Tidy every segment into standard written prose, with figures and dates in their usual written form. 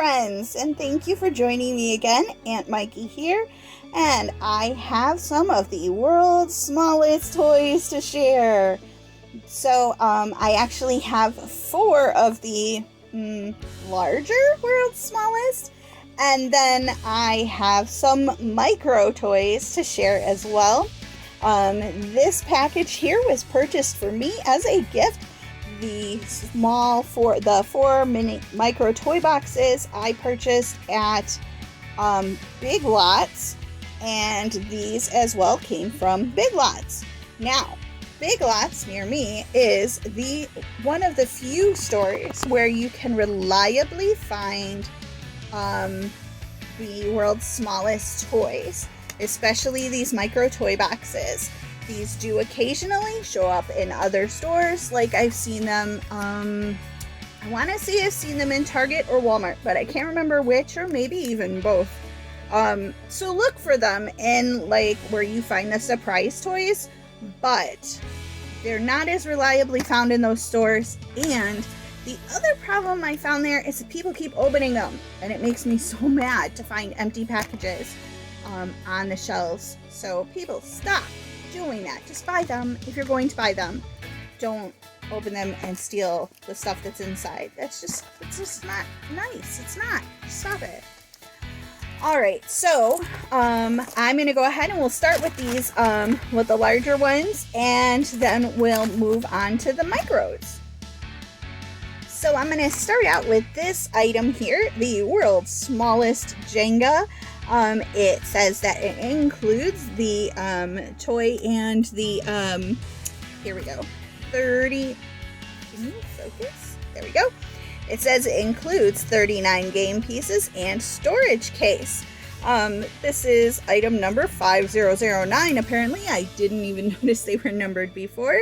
friends, and thank you for joining me again. Aunt Mikey here, and I have some of the world's smallest toys to share. So, I actually have 4 of the larger world's smallest, and then I have some micro toys to share as well. This package here was purchased for me as a gift. The 4 mini micro toy boxes I purchased at Big Lots, and these as well came from Big Lots. Now, Big Lots near me is one of the few stores where you can reliably find the world's smallest toys, especially these micro toy boxes. These do occasionally show up in other stores, like I've seen them, I want to say I've seen them in Target or Walmart, but I can't remember which, or maybe even both. So look for them in like where you find the surprise toys, but they're not as reliably found in those stores. And the other problem I found there is that people keep opening them, and it makes me so mad to find empty packages on the shelves. So people, stop doing that. Just buy them if you're going to buy them. Don't open them and steal the stuff that's inside. It's just not nice. It's not. Stop it. Alright, so I'm gonna go ahead and we'll start with these with the larger ones, and then we'll move on to the micros. So I'm gonna start out with this item here, the world's smallest Jenga. It says that it includes the toy and the here we go, 30, can you focus? There we go. It says it includes 39 game pieces and storage case. This is item number 5009. Apparently, I didn't even notice they were numbered before.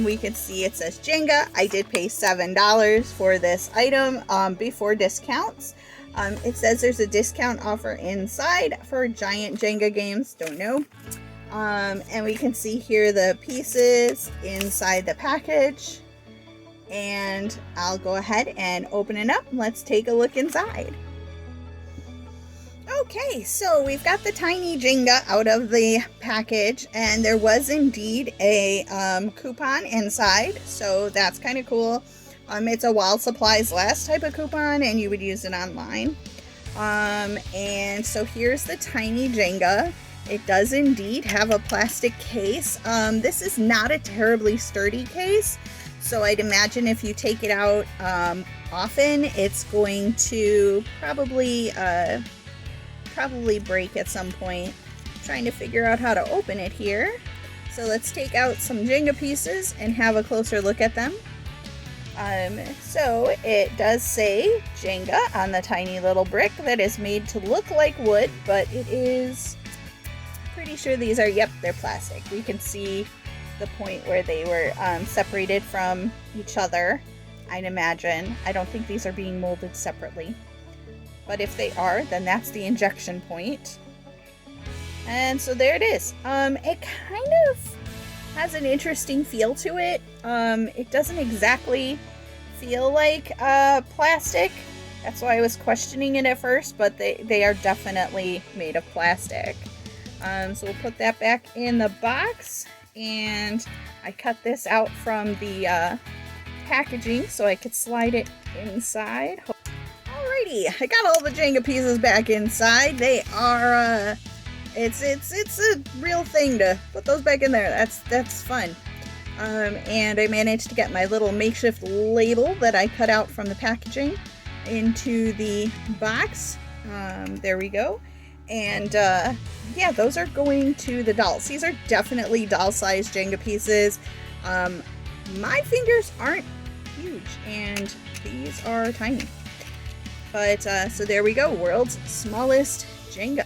We can see it says Jenga. I did pay $7 for this item before discounts. It says there's a discount offer inside for giant Jenga games. Don't know. And we can see here the pieces inside the package. And I'll go ahead and open it up. Let's take a look inside. Okay, so we've got the tiny Jenga out of the package, and there was indeed a coupon inside, so that's kind of cool. It's a while supplies last type of coupon, and you would use it online. And so here's the tiny Jenga. It does indeed have a plastic case. This is not a terribly sturdy case, so I'd imagine if you take it out often, it's going to probably break at some point. I'm trying to figure out how to open it here. So let's take out some Jenga pieces and have a closer look at them. So it does say Jenga on the tiny little brick that is made to look like wood, but it is, pretty sure these are, yep, they're plastic. We can see the point where they were separated from each other, I'd imagine. I don't think these are being molded separately, but if they are, then that's the injection point. And so there it is. It kind of has an interesting feel to it. It doesn't exactly feel like plastic. That's why I was questioning it at first, but they are definitely made of plastic. So we'll put that back in the box, and I cut this out from the packaging so I could slide it inside. Alrighty, I got all the Jenga pieces back inside. They are it's a real thing to put those back in there. That's fun. And I managed to get my little makeshift label that I cut out from the packaging into the box. There we go. And yeah, those are going to the dolls. These are definitely doll-sized Jenga pieces. My fingers aren't huge, and these are tiny. But so there we go, world's smallest Jenga.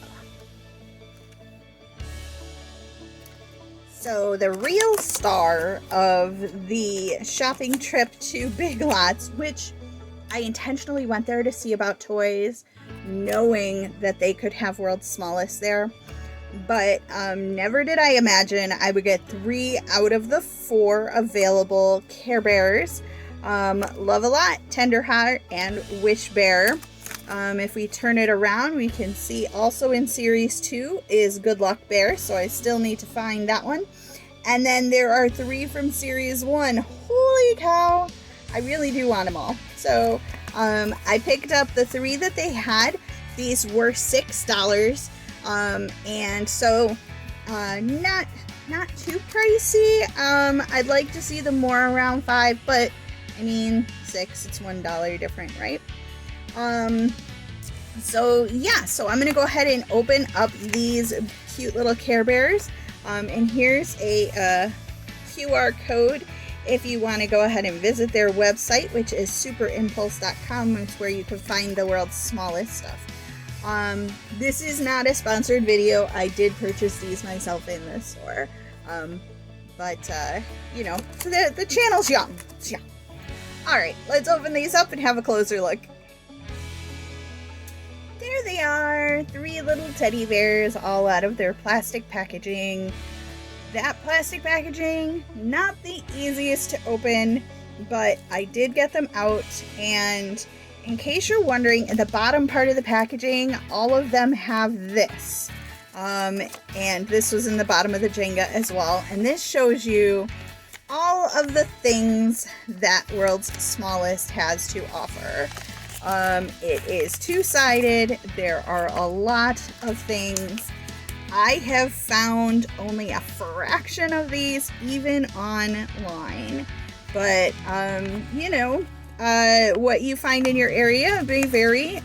So the real star of the shopping trip to Big Lots, which I intentionally went there to see about toys, knowing that they could have world's smallest there, but never did I imagine I would get 3 out of the 4 available Care Bears. Love a Lot, Tender Heart, and Wish Bear. If we turn it around, we can see also in Series 2 is Good Luck Bear, so I still need to find that one. And then there are 3 from Series 1. Holy cow! I really do want them all. So I picked up the 3 that they had. These were $6. And so not too pricey. I'd like to see them more around $5, but I mean, 6, it's $1 different, right? So yeah, so I'm gonna go ahead and open up these cute little Care Bears. And here's a QR code if you want to go ahead and visit their website, which is superimpulse.com. It's where you can find the world's smallest stuff. This is not a sponsored video. I did purchase these myself in the store. But you know, the channel's young. It's young. Alright, let's open these up and have a closer look. There they are, 3 little teddy bears, all out of their plastic packaging. That plastic packaging, not the easiest to open, but I did get them out. And in case you're wondering, in the bottom part of the packaging, all of them have this. And this was in the bottom of the Jenga as well. And this shows you all of the things that World's Smallest has to offer. It is 2-sided. There are a lot of things. I have found only a fraction of these even online, but you know, what you find in your area may vary.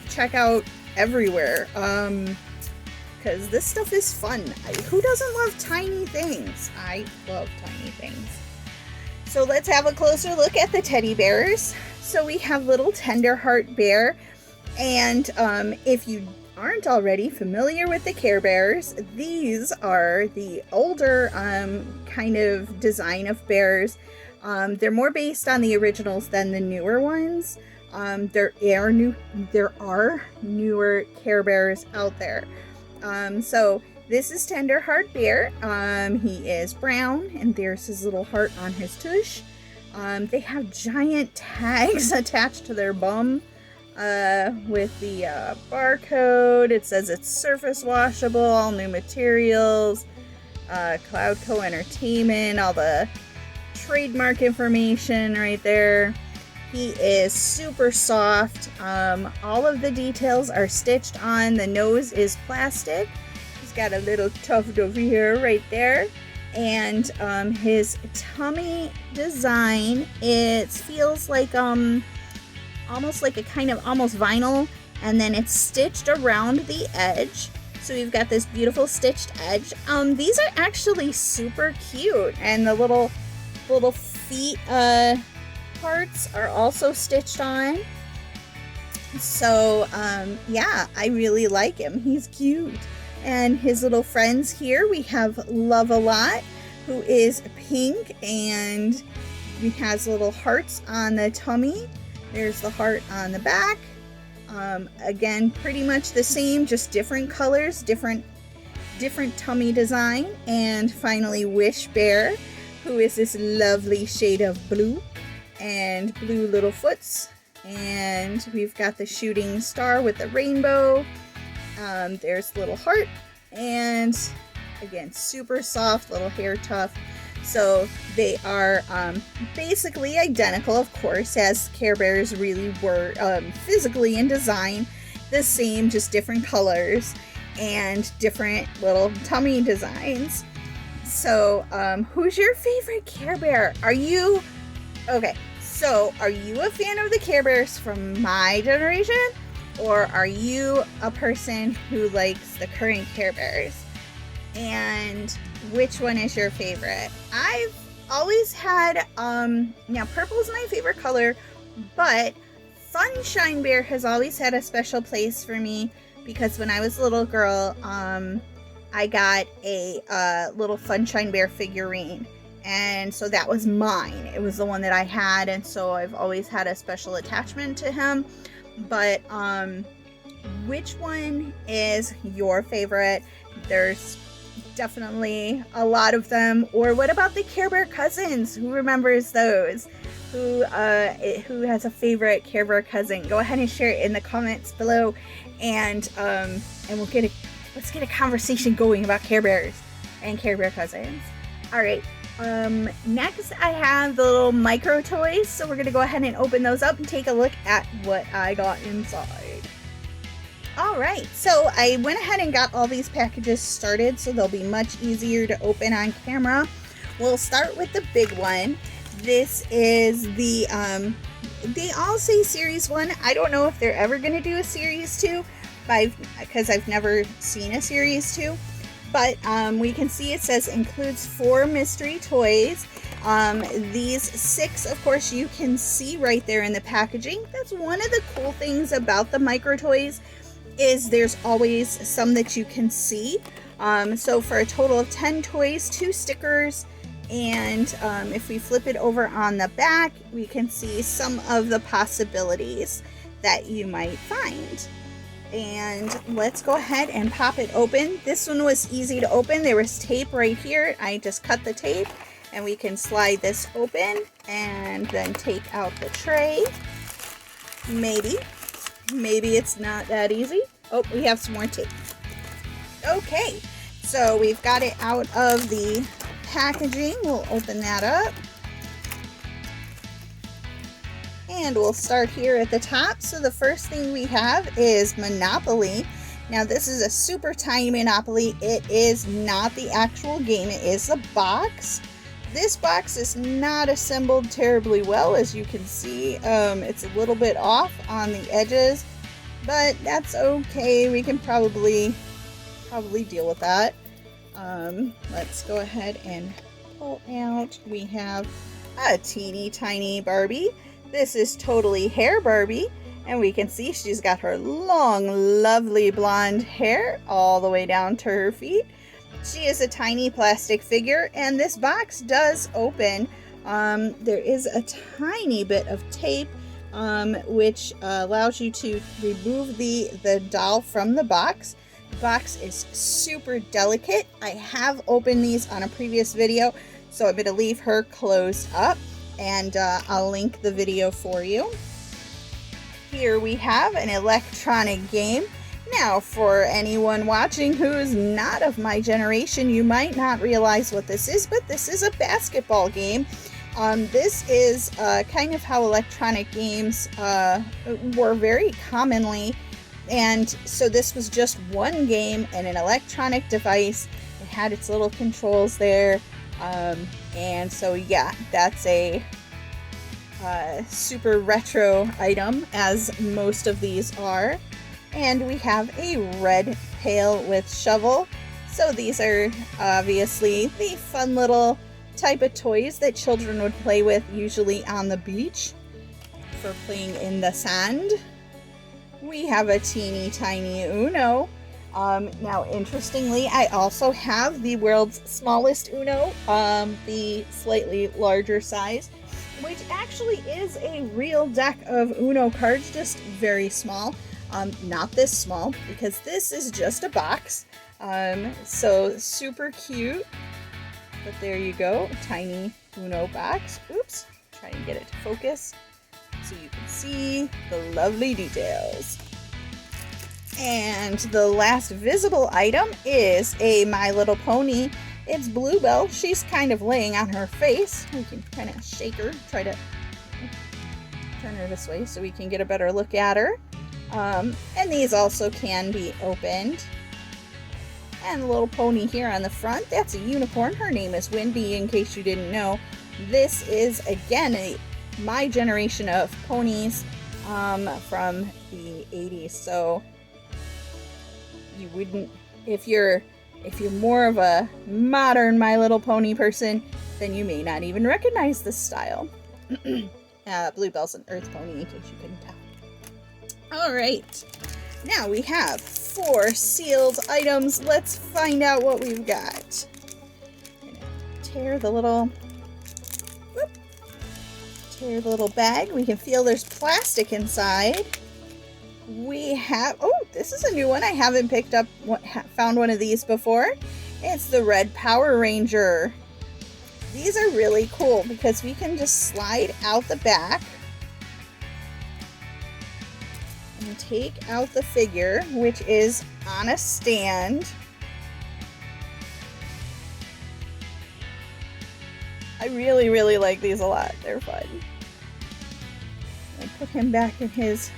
Check out everywhere, because this stuff is fun. Who doesn't love tiny things? I love tiny things. So let's have a closer look at the teddy bears. So we have little Tenderheart Bear, and if you aren't already familiar with the Care Bears, these are the older kind of design of bears. They're more based on the originals than the newer ones. There are newer Care Bears out there. So this is Tenderheart Bear. He is brown, and there's his little heart on his tush. They have giant tags attached to their bum with the barcode. It says it's surface washable, all new materials, Cloudco Entertainment, all the trademark information right there. He is super soft. All of the details are stitched on. The nose is plastic. He's got a little tuft over here right there. And his tummy design, it feels like almost like a kind of almost vinyl, and then it's stitched around the edge. So we've got this beautiful stitched edge. These are actually super cute, and the little feet parts are also stitched on. So yeah, I really like him. He's cute. And his little friends here, we have Love a Lot, who is pink, and he has little hearts on the tummy. There's the heart on the back. Again, pretty much the same, just different colors, different tummy design. And finally, Wish Bear, who is this lovely shade of blue, and blue little foots. And we've got the shooting star with the rainbow. There's little heart, and again, super soft, little hair tuft. So they are basically identical, of course, as Care Bears really were physically in design, the same, just different colors and different little tummy designs. So who's your favorite Care Bear? Are you a fan of the Care Bears from my generation? Or are you a person who likes the current Care Bears? And which one is your favorite? I've always had, now purple is my favorite color, but Funshine Bear has always had a special place for me, because when I was a little girl, I got a little Funshine Bear figurine. And so that was mine. It was the one that I had, and so I've always had a special attachment to him. But which one is your favorite? There's definitely a lot of them. Or what about the Care Bear cousins? Who remembers those? who has a favorite Care Bear cousin. Go ahead and share it in the comments below, and let's get a conversation going about Care Bears and Care Bear cousins. All right. Next I have the little micro toys, so we're gonna go ahead and open those up and take a look at what I got inside. All right, so I went ahead and got all these packages started so they'll be much easier to open on camera. We'll start with the big one. This is the they all say series 1. I don't know if they're ever gonna do a series 2, because I've never seen a series 2. But we can see it says includes 4 mystery toys. These 6, of course, you can see right there in the packaging. That's one of the cool things about the micro toys, is there's always some that you can see. So for a total of 10 toys, 2 stickers, and if we flip it over on the back, we can see some of the possibilities that you might find. And let's go ahead and pop it open. This one was easy to open. There was tape right here. I just cut the tape, and we can slide this open and then take out the tray. Maybe it's not that easy. Oh, we have some more tape. Okay, so we've got it out of the packaging. We'll open that up. And we'll start here at the top. So the first thing we have is Monopoly. Now this is a super tiny Monopoly. It is not the actual game, it is a box. This box is not assembled terribly well, as you can see. It's a little bit off on the edges, but that's okay. We can probably deal with that. Let's go ahead and pull out. We have a teeny tiny Barbie. This is totally hair Barbie, and we can see she's got her long, lovely blonde hair all the way down to her feet. She is a tiny plastic figure, and this box does open. There is a tiny bit of tape, which allows you to remove the doll from the box. The box is super delicate. I have opened these on a previous video, so I'm going to leave her closed up. And I'll link the video for you. Here we have an electronic game. Now, for anyone watching who's not of my generation, you might not realize what this is, but this is a basketball game. This is kind of how electronic games were very commonly. And so this was just one game and an electronic device. It had its little controls there. And so yeah, that's a super retro item, as most of these are. And we have a red pail with shovel. So these are obviously the fun little type of toys that children would play with, usually on the beach for playing in the sand. We have a teeny tiny Uno. Now, interestingly, I also have the world's smallest Uno, the slightly larger size, which actually is a real deck of Uno cards, just very small. Not this small, because this is just a box. So super cute. But there you go, a tiny Uno box. Oops, try and get it to focus so you can see the lovely details. And the last visible item is a My Little Pony. It's Bluebell. She's kind of laying on her face. We can kind of shake her, try to turn her this way so we can get a better look at her. And these also can be opened. And the little pony here on the front, that's a unicorn. Her name is Wendy, in case you didn't know. This is, again, my generation of ponies from the 80s. So you wouldn't, if you're more of a modern My Little Pony person, then you may not even recognize this style. Bluebell's an earth pony, in case you couldn't tell. Alright, now we have 4 sealed items. Let's find out what we've got. I'm gonna tear the little bag. We can feel there's plastic inside. We have, oh, this is a new one. I haven't picked up, found one of these before. It's the Red Power Ranger. These are really cool because we can just slide out the back and take out the figure, which is on a stand. I really, really like these a lot. They're fun. I'll put him back in his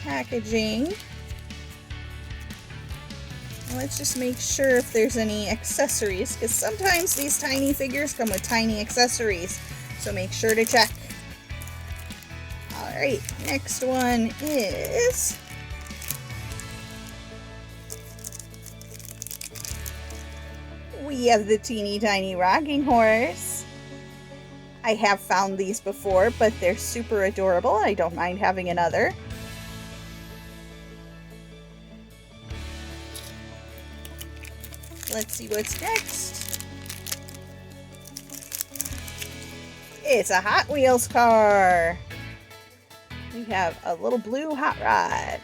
packaging. Let's just make sure if there's any accessories, because sometimes these tiny figures come with tiny accessories, so make sure to check. Alright, next one is we have the teeny tiny rocking horse. I have found these before, but they're super adorable. I don't mind having another. Let's see what's next. It's a Hot Wheels car. We have a little blue hot rod.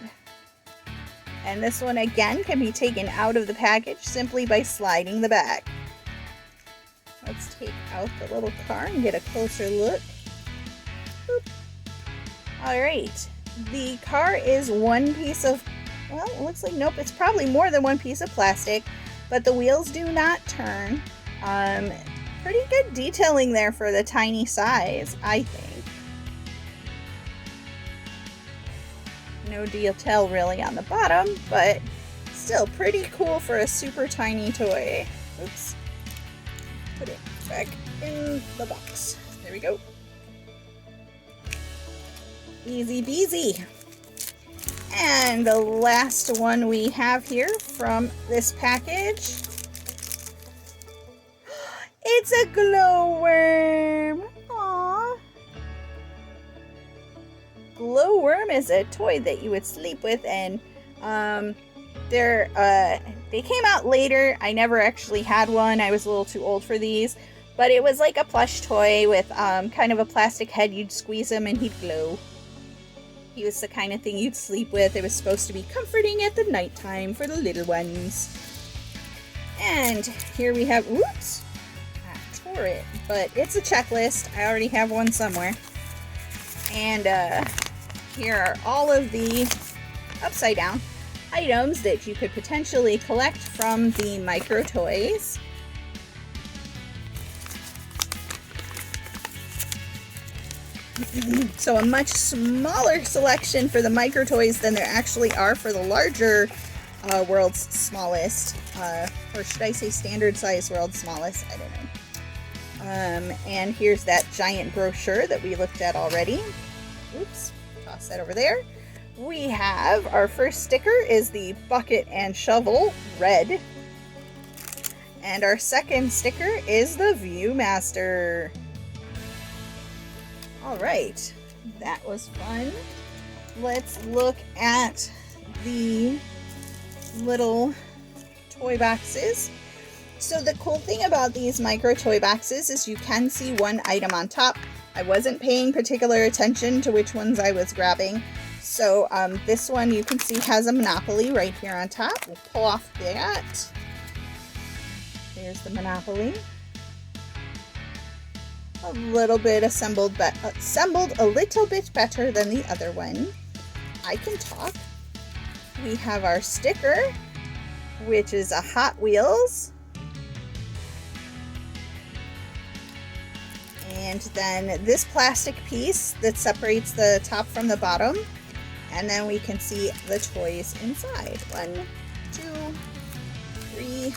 And this one again can be taken out of the package simply by sliding the back. Let's take out the little car and get a closer look. Alright, the car is one piece of, well, it looks like, nope, it's probably more than one piece of plastic, but the wheels do not turn. Pretty good detailing there for the tiny size, I think. No detail really on the bottom, but still pretty cool for a super tiny toy. Oops. Put it back in the box. There we go. Easy peasy. And the last one we have here from this package. It's a glowworm. Aww. Glowworm is a toy that you would sleep with, and they came out later. I never actually had one. I was a little too old for these, but it was like a plush toy with kind of a plastic head. You'd squeeze him and he'd glow. He was the kind of thing you'd sleep with. It was supposed to be comforting at the nighttime for the little ones. And here we have, oops, I tore it, but it's a checklist. I already have one somewhere. And here are all of the upside down items that you could potentially collect from the micro toys. So a much smaller selection for the micro toys than there actually are for the larger world's smallest, or should I say standard size world's smallest, I don't know. And here's that giant brochure that we looked at already. Oops, toss that over there. We have our first sticker is the bucket and shovel, red. And our second sticker is the Viewmaster. Alright, that was fun. Let's look at the little toy boxes. So the cool thing about these micro toy boxes is you can see one item on top. I wasn't paying particular attention to which ones I was grabbing. So this one you can see has a Monopoly right here on top. We'll pull off that. There's the Monopoly. A little bit assembled a little bit better than the other one. I can talk. We have our sticker, which is a Hot Wheels. And then this plastic piece that separates the top from the bottom. And then we can see the toys inside. 1, 2, 3,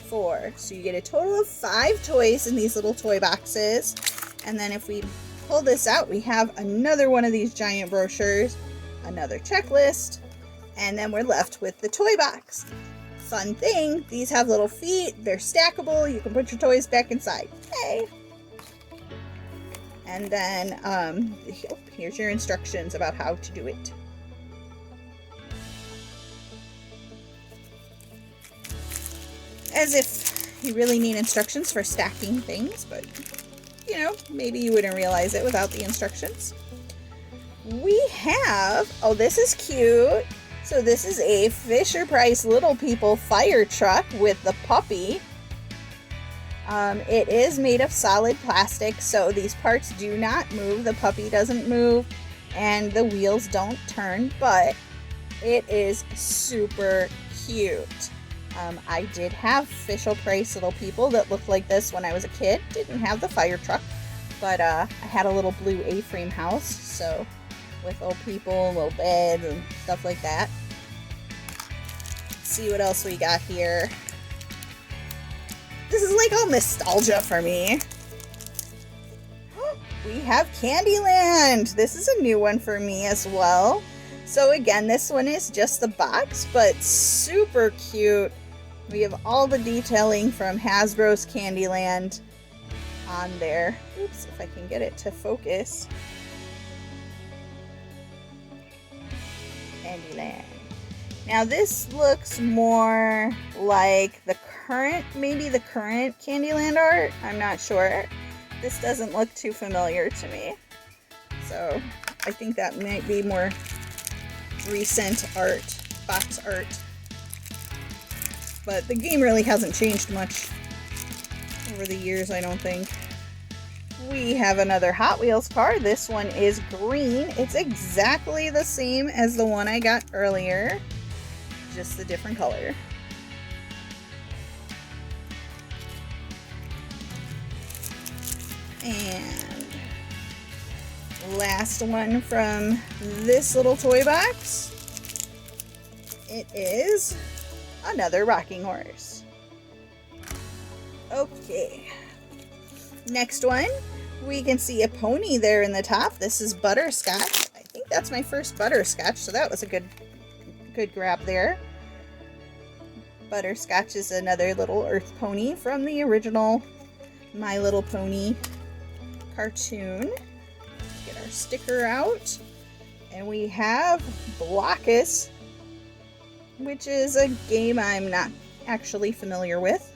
4. So you get a total of 5 toys in these little toy boxes. And then if we pull this out, we have another one of these giant brochures, another checklist, and then we're left with the toy box. Fun thing, these have little feet, they're stackable, you can put your toys back inside. Hey! And then here's your instructions about how to do it. As if you really need instructions for stacking things, but you know, maybe you wouldn't realize it without the instructions. We have, oh, this is cute. So this is a Fisher-Price Little People fire truck with the puppy. It is made of solid plastic, so these parts do not move. The puppy doesn't move, and the wheels don't turn, but it is super cute. I did have Fisher Price little people that looked like this when I was a kid. Didn't have the fire truck, but I had a little blue A-frame house, so with little people, little beds, and stuff like that. Let's see what else we got here. This is like all nostalgia for me. We have Candyland. This is a new one for me as well. So again, this one is just the box, but super cute. We have all the detailing from Hasbro's Candyland on there. Oops, if I can get it to focus. Candyland. Now this looks more like the current, maybe the current Candyland art. I'm not sure. This doesn't look too familiar to me. So I think that might be more recent art, box art. But the game really hasn't changed much over the years, I don't think. We have another Hot Wheels car. This one is green. It's exactly the same as the one I got earlier, just a different color. And last one from this little toy box. It is another rocking horse. Okay. Next one, we can see a pony there in the top. This is Butterscotch. I think that's my first Butterscotch, so that was a good grab there. Butterscotch is another little earth pony from the original My Little Pony cartoon. Get our sticker out. And we have Blockus, which is a game I'm not actually familiar with.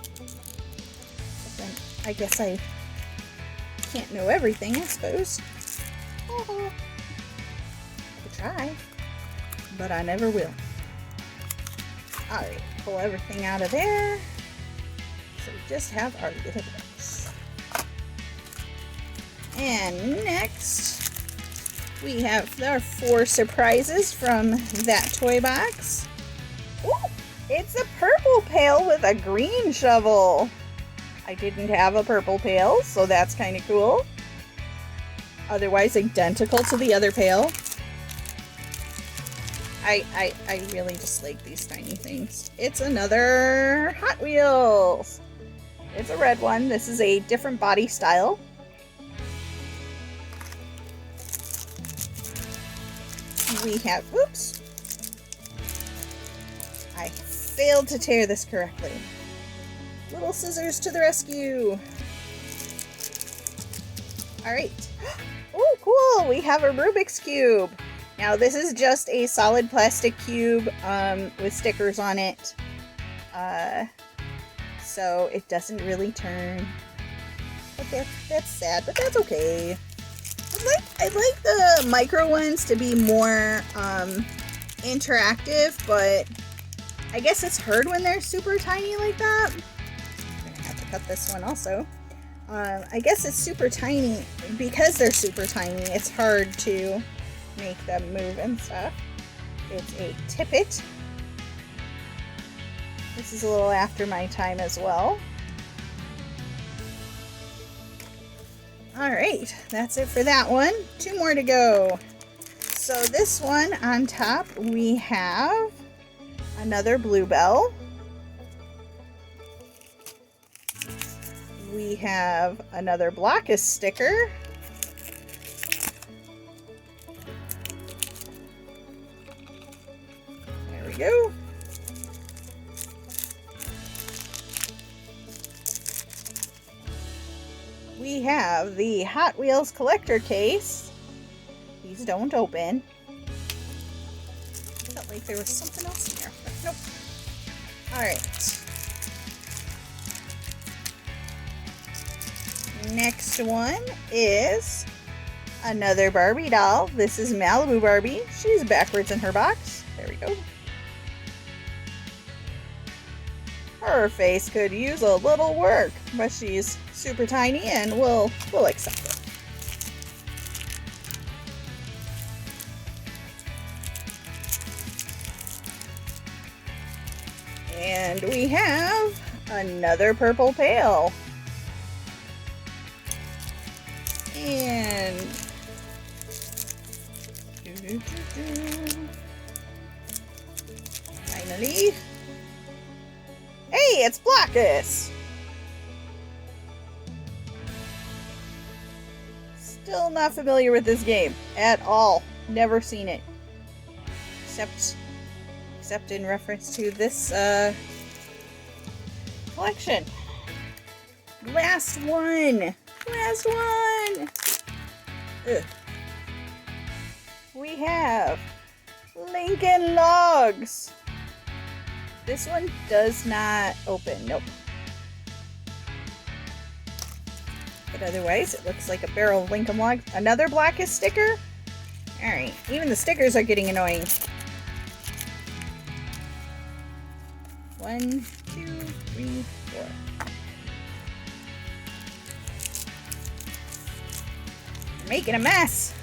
But then I guess I can't know everything, I suppose. I could try, but I never will. Alright, pull everything out of there. So we just have our little box. And next, we have our 4 surprises from that toy box. Ooh, it's a purple pail with a green shovel. I didn't have a purple pail, so that's kind of cool. Otherwise identical to the other pail. I really just like these tiny things. It's another Hot Wheels. It's a red one. This is a different body style. We have, oops. I failed to tear this correctly. Little scissors to the rescue. Alright. Oh, cool. We have a Rubik's Cube. Now, this is just a solid plastic cube with stickers on it. So it doesn't really turn. But that's sad, but that's okay. I like the micro ones to be more interactive, but I guess it's hard when they're super tiny like that. I'm gonna have to cut this one also. I guess it's super tiny. Because they're super tiny, it's hard to make them move and stuff. It's a Tippet. This is a little after my time as well. Alright, that's it for that one. 2 more to go. So this one on top, we have another Bluebell. We have another Blockus sticker. There we go. We have the Hot Wheels collector case. These don't open. I felt like there was something else in there, but nope. Alright. Next one is another Barbie doll. This is Malibu Barbie. She's backwards in her box. There we go. Her face could use a little work, but she's super tiny and we'll accept it. And we have another purple pail. And finally, hey, it's Blackus! Still not familiar with this game at all. Never seen it. Except in reference to this collection. Last one! Ugh. We have Lincoln Logs. This one does not open. Nope. But otherwise, it looks like a barrel of Lincoln Logs. Another Blackus sticker? Alright, even the stickers are getting annoying. 1, 2, 3, 4. We're making a mess.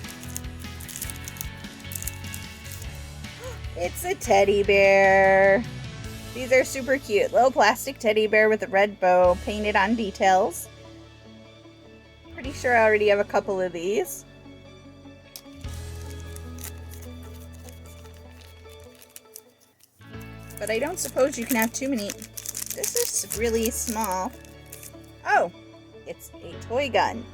It's a teddy bear. These are super cute. Little plastic teddy bear with a red bow painted on details. Pretty sure I already have a couple of these. But I don't suppose you can have too many. This is really small. Oh, it's a toy gun.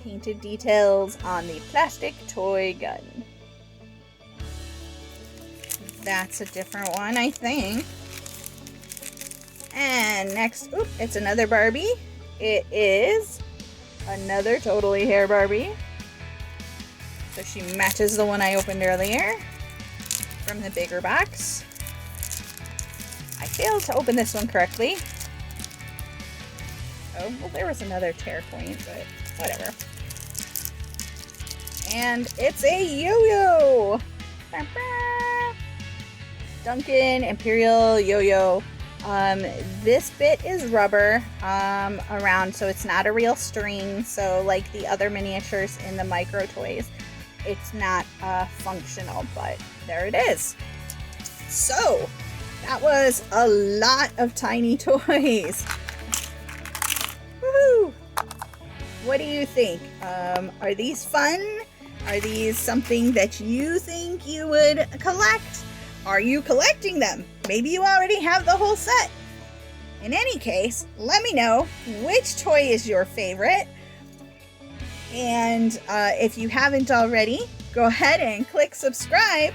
Painted details on the plastic toy gun. That's a different one, I think. And next, oop, it's another Barbie. It is another Totally Hair Barbie. So she matches the one I opened earlier from the bigger box. I failed to open this one correctly. Oh, well, there was another tear point, but whatever. And it's a yo-yo! Duncan Imperial Yo-Yo. This bit is rubber around, so it's not a real string. So like the other miniatures in the micro toys, it's not functional, but there it is. So that was a lot of tiny toys. Woohoo! What do you think? Are these fun? Are these something that you think you would collect? Are you collecting them? Maybe you already have the whole set. In any case, let me know which toy is your favorite. And if you haven't already, go ahead and click subscribe.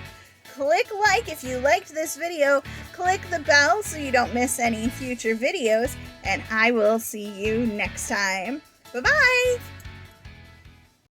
Click like if you liked this video. Click the bell so you don't miss any future videos. And I will see you next time. Bye-bye!